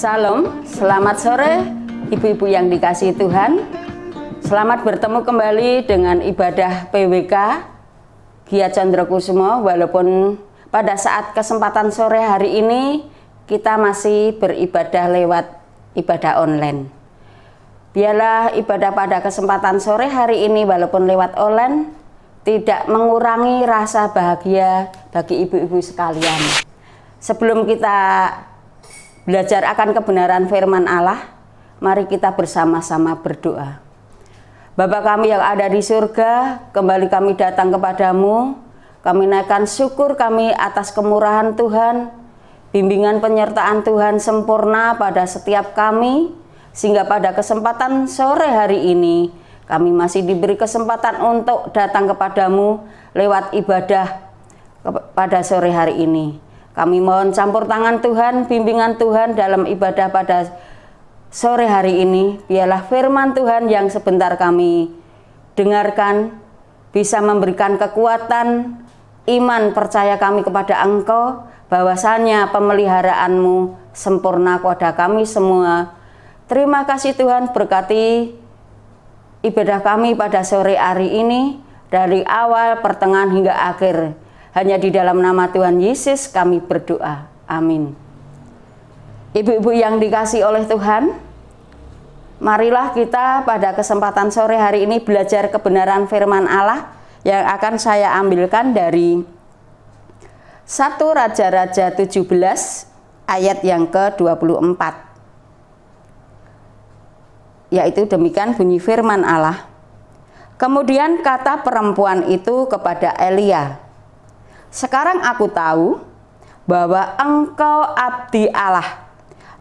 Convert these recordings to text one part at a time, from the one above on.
Salam, selamat sore ibu-ibu yang dikasihi Tuhan. Selamat bertemu kembali dengan ibadah PWK Gia Chandrokusumo. Walaupun pada saat kesempatan sore hari ini kita masih beribadah lewat ibadah online. Biarlah ibadah pada kesempatan sore hari ini walaupun lewat online tidak mengurangi rasa bahagia bagi ibu-ibu sekalian. Sebelum kita belajar akan kebenaran firman Allah, mari kita bersama-sama berdoa. Bapa kami yang ada di surga, kembali kami datang kepadamu. Kami naikkan syukur kami atas kemurahan Tuhan, bimbingan penyertaan Tuhan sempurna pada setiap kami, sehingga pada kesempatan sore hari ini kami masih diberi kesempatan untuk datang kepadamu lewat ibadah pada sore hari ini. Kami mohon campur tangan Tuhan, bimbingan Tuhan dalam ibadah pada sore hari ini. Biarlah firman Tuhan yang sebentar kami dengarkan bisa memberikan kekuatan, iman, percaya kami kepada Engkau, bahwasanya pemeliharaanmu sempurna kepada kami semua. Terima kasih Tuhan, berkati ibadah kami pada sore hari ini dari awal, pertengahan hingga akhir. Hanya di dalam nama Tuhan Yesus kami berdoa. Amin. Ibu-ibu yang dikasihi oleh Tuhan, marilah kita pada kesempatan sore hari ini belajar kebenaran firman Allah yang akan saya ambilkan dari 1 Raja-Raja 17 ayat yang ke-24. Yaitu demikian bunyi firman Allah. Kemudian kata perempuan itu kepada Elia, "Sekarang aku tahu bahwa engkau abdi Allah,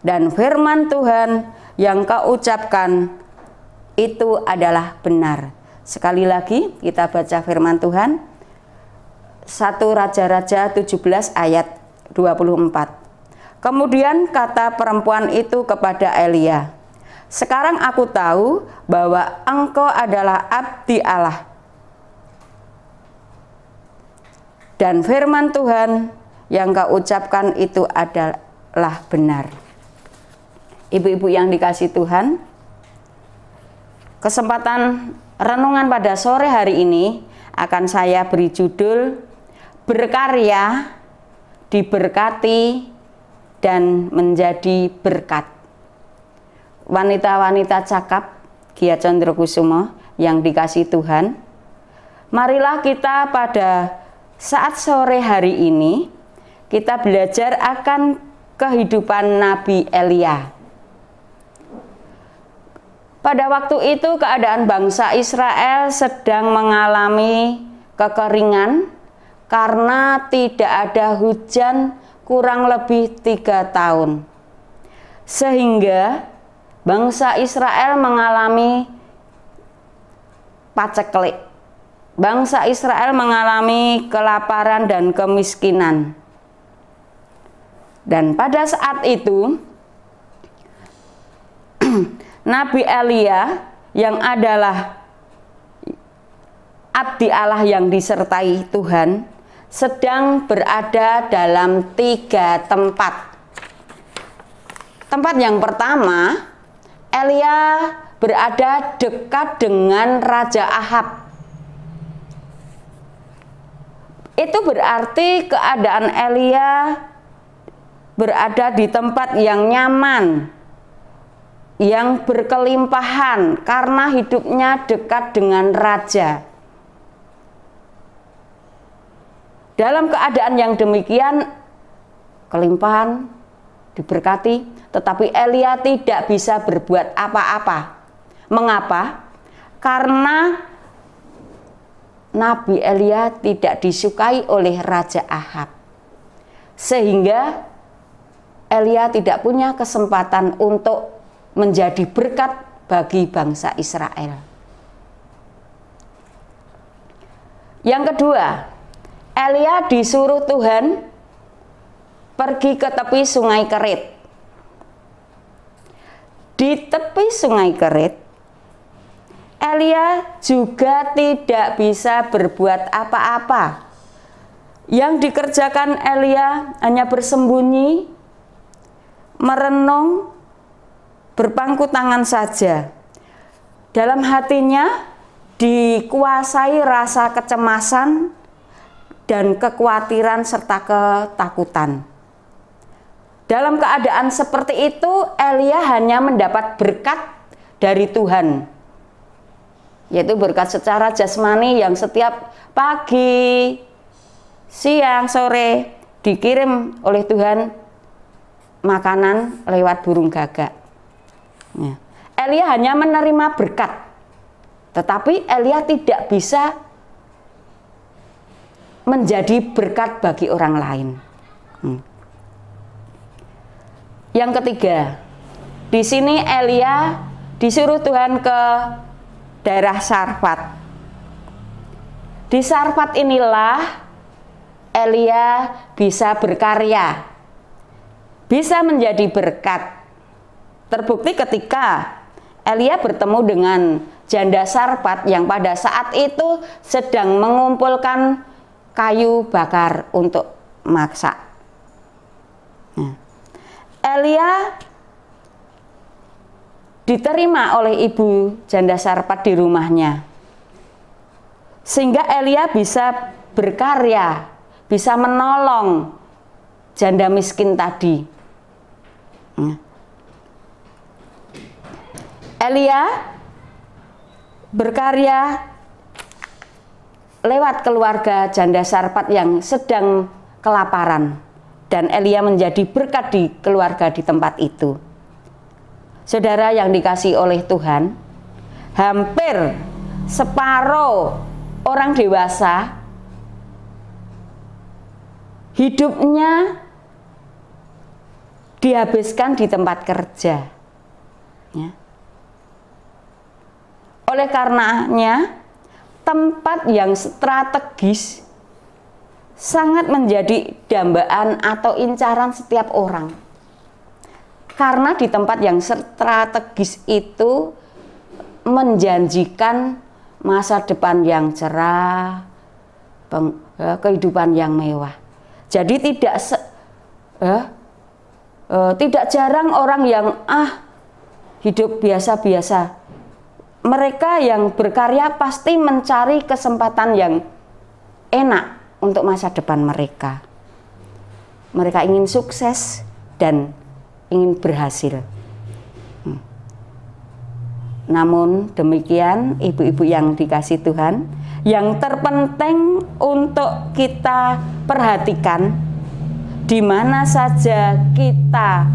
dan firman Tuhan yang kau ucapkan itu adalah benar." Sekali lagi kita baca firman Tuhan, 1 Raja-Raja 17 ayat 24. Kemudian kata perempuan itu kepada Elia, "Sekarang aku tahu bahwa engkau adalah abdi Allah, dan firman Tuhan yang kau ucapkan itu adalah benar." Ibu-ibu yang dikasihi Tuhan, kesempatan renungan pada sore hari ini akan saya beri judul Berkarya, Diberkati, dan Menjadi Berkat. Wanita-wanita cakap Gia Chandrokusumo yang dikasihi Tuhan, marilah kita pada saat sore hari ini kita belajar akan kehidupan Nabi Elia. Pada waktu itu keadaan bangsa Israel sedang mengalami kekeringan karena tidak ada hujan kurang lebih 3 tahun. Sehingga bangsa Israel mengalami paceklik. Bangsa Israel mengalami kelaparan dan kemiskinan. Dan pada saat itu Nabi Elia yang adalah abdi Allah yang disertai Tuhan sedang berada dalam 3 tempat. Tempat yang pertama, Elia berada dekat dengan Raja Ahab. Itu berarti keadaan Elia berada di tempat yang nyaman, yang berkelimpahan karena hidupnya dekat dengan raja. Dalam keadaan yang demikian, kelimpahan, diberkati, tetapi Elia tidak bisa berbuat apa-apa. Mengapa? Karena Nabi Elia tidak disukai oleh Raja Ahab, sehingga Elia tidak punya kesempatan untuk menjadi berkat bagi bangsa Israel. Yang kedua, Elia disuruh Tuhan pergi ke tepi Sungai Kerit. Di tepi Sungai Kerit, Elia juga tidak bisa berbuat apa-apa. Yang dikerjakan Elia hanya bersembunyi, merenung, berpangku tangan saja. Dalam hatinya dikuasai rasa kecemasan dan kekhawatiran serta ketakutan. Dalam keadaan seperti itu, Elia hanya mendapat berkat dari Tuhan, yaitu berkat secara jasmani yang setiap pagi, siang, sore dikirim oleh Tuhan makanan lewat burung gagak. Ya. Elia hanya menerima berkat, tetapi Elia tidak bisa menjadi berkat bagi orang lain. Yang ketiga, di sini Elia disuruh Tuhan ke daerah Sarfat. Di Sarfat inilah Elia bisa berkarya, bisa menjadi berkat. Terbukti ketika Elia bertemu dengan janda Sarfat yang pada saat itu sedang mengumpulkan kayu bakar untuk masak. Elia diterima oleh ibu janda Sarfat di rumahnya, sehingga Elia bisa berkarya, bisa menolong janda miskin tadi. Elia berkarya lewat keluarga janda Sarfat yang sedang kelaparan, dan Elia menjadi berkat di keluarga di tempat itu. Saudara yang dikasihi oleh Tuhan, hampir separuh orang dewasa hidupnya dihabiskan di tempat kerja. Ya. Oleh karenanya, tempat yang strategis sangat menjadi dambaan atau incaran setiap orang. Karena di tempat yang strategis itu menjanjikan masa depan yang cerah, kehidupan yang mewah. Jadi tidak jarang orang yang hidup biasa-biasa. Mereka yang berkarya pasti mencari kesempatan yang enak untuk masa depan mereka. Mereka ingin sukses dan ingin berhasil. Namun demikian, ibu-ibu yang dikasihi Tuhan, yang terpenting untuk kita perhatikan, di mana saja kita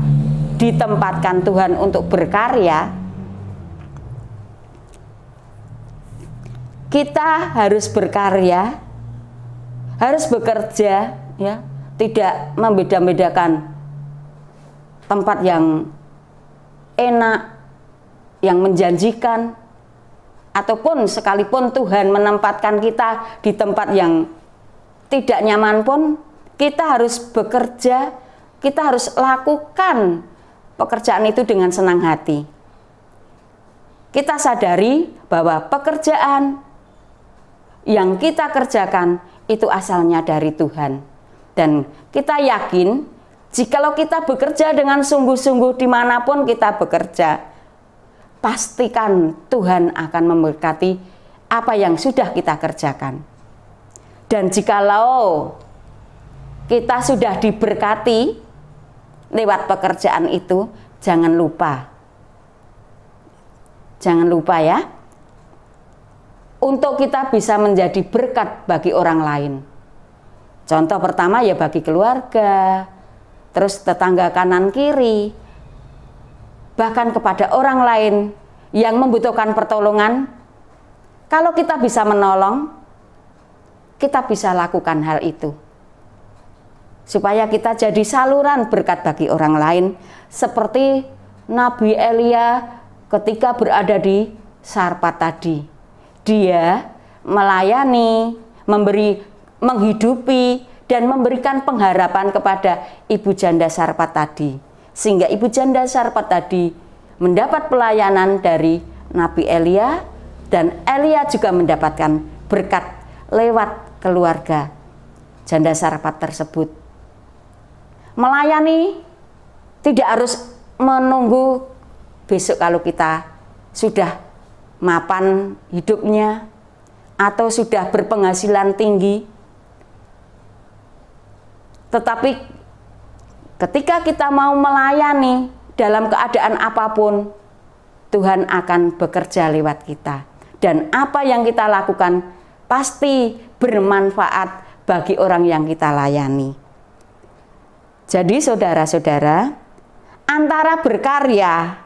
ditempatkan Tuhan untuk berkarya, kita harus berkarya, harus bekerja, ya, tidak membeda-bedakan tempat yang enak, yang menjanjikan, ataupun sekalipun Tuhan menempatkan kita di tempat yang tidak nyaman pun, kita harus bekerja, kita harus lakukan pekerjaan itu dengan senang hati. Kita sadari bahwa pekerjaan yang kita kerjakan itu asalnya dari Tuhan. Dan kita yakin, jikalau kita bekerja dengan sungguh-sungguh dimanapun kita bekerja, pastikan Tuhan akan memberkati apa yang sudah kita kerjakan. Dan jikalau kita sudah diberkati lewat pekerjaan itu, jangan lupa ya, untuk kita bisa menjadi berkat bagi orang lain. Contoh pertama ya bagi keluarga, terus tetangga kanan kiri, bahkan kepada orang lain yang membutuhkan pertolongan. Kalau kita bisa menolong, kita bisa lakukan hal itu, supaya kita jadi saluran berkat bagi orang lain, seperti Nabi Elia ketika berada di Sarfat tadi. Dia melayani, menghidupi, dan memberikan pengharapan kepada ibu janda Sarfat tadi, sehingga ibu janda Sarfat tadi mendapat pelayanan dari Nabi Elia, dan Elia juga mendapatkan berkat lewat keluarga janda Sarfat tersebut. Melayani tidak harus menunggu besok kalau kita sudah mapan hidupnya atau sudah berpenghasilan tinggi, tetapi ketika kita mau melayani dalam keadaan apapun, Tuhan akan bekerja lewat kita. Dan apa yang kita lakukan pasti bermanfaat bagi orang yang kita layani. Jadi saudara-saudara, antara berkarya,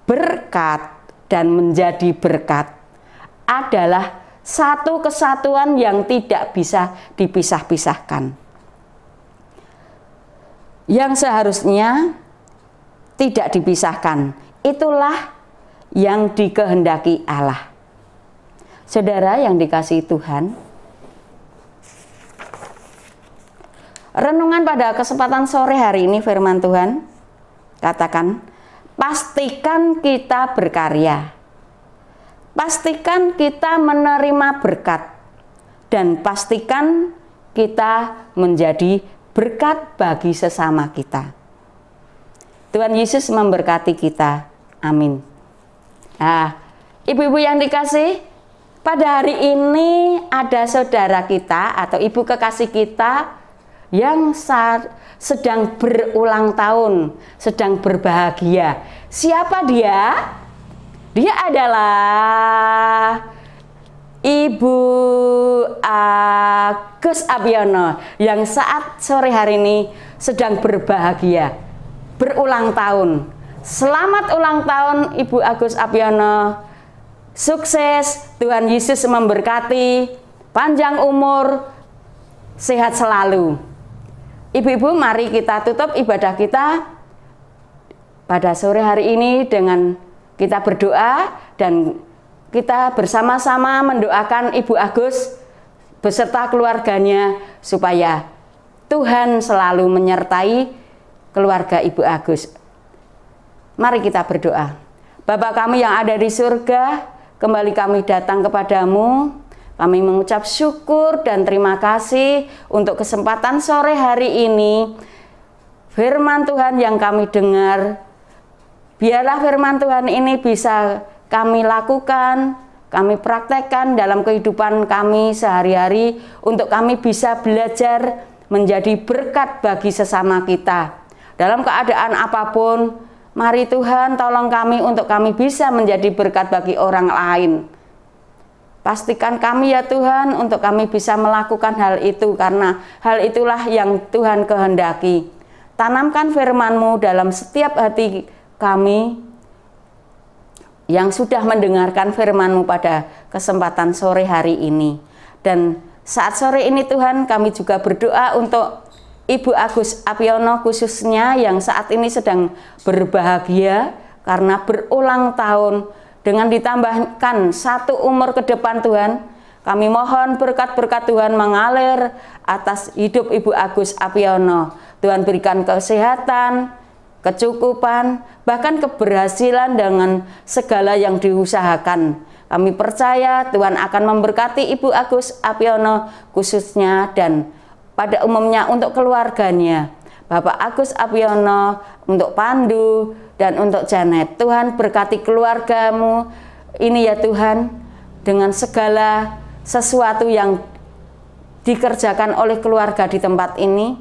berkat, dan menjadi berkat adalah satu kesatuan yang tidak bisa dipisah-pisahkan, yang seharusnya tidak dipisahkan. Itulah yang dikehendaki Allah. Saudara yang dikasihi Tuhan, renungan pada kesempatan sore hari ini firman Tuhan katakan, pastikan kita berkarya, pastikan kita menerima berkat, dan pastikan kita menjadi berkat bagi sesama kita. Tuhan Yesus memberkati kita. Amin. Nah, ibu-ibu yang dikasih, pada hari ini ada saudara kita atau ibu kekasih kita yang sedang berulang tahun, sedang berbahagia. Siapa dia? Dia adalah Ibu Agus Abiono yang saat sore hari ini sedang berbahagia, berulang tahun. Selamat ulang tahun Ibu Agus Abiono. Sukses, Tuhan Yesus memberkati, panjang umur, sehat selalu. Ibu-ibu, mari kita tutup ibadah kita pada sore hari ini dengan kita berdoa, dan kita bersama-sama mendoakan Ibu Agus beserta keluarganya supaya Tuhan selalu menyertai keluarga Ibu Agus. Mari kita berdoa. Bapa kami yang ada di surga, kembali kami datang kepadamu. Kami mengucap syukur dan terima kasih untuk kesempatan sore hari ini. Firman Tuhan yang kami dengar, biarlah firman Tuhan ini bisa kami lakukan, kami praktekkan dalam kehidupan kami sehari-hari, untuk kami bisa belajar menjadi berkat bagi sesama kita. Dalam keadaan apapun, mari Tuhan tolong kami untuk kami bisa menjadi berkat bagi orang lain. Pastikan kami ya Tuhan untuk kami bisa melakukan hal itu, karena hal itulah yang Tuhan kehendaki. Tanamkan firman-Mu dalam setiap hati kami yang sudah mendengarkan firman-Mu pada kesempatan sore hari ini. Dan saat sore ini Tuhan, kami juga berdoa untuk Ibu Agus Abiono khususnya yang saat ini sedang berbahagia karena berulang tahun, dengan ditambahkan satu umur ke depan Tuhan. Kami mohon berkat-berkat Tuhan mengalir atas hidup Ibu Agus Abiono. Tuhan berikan kesehatan, kecukupan, bahkan keberhasilan dengan segala yang diusahakan. Kami percaya Tuhan akan memberkati Ibu Agus Abiono khususnya dan pada umumnya untuk keluarganya. Bapak Agus Abiono, untuk Pandu, dan untuk Janet. Tuhan berkati keluargamu ini ya Tuhan, dengan segala sesuatu yang dikerjakan oleh keluarga di tempat ini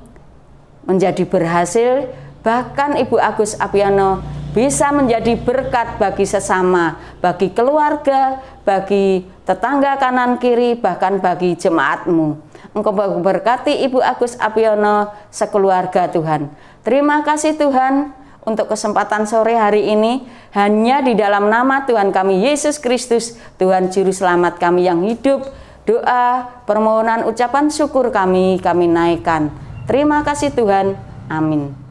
menjadi berhasil. Bahkan Ibu Agus Abiono bisa menjadi berkat bagi sesama, bagi keluarga, bagi tetangga kanan kiri, bahkan bagi jemaatmu. Engkau berkati Ibu Agus Abiono sekeluarga Tuhan. Terima kasih Tuhan untuk kesempatan sore hari ini, hanya di dalam nama Tuhan kami Yesus Kristus, Tuhan Juru Selamat kami yang hidup. Doa, permohonan, ucapan syukur kami naikkan. Terima kasih Tuhan. Amin.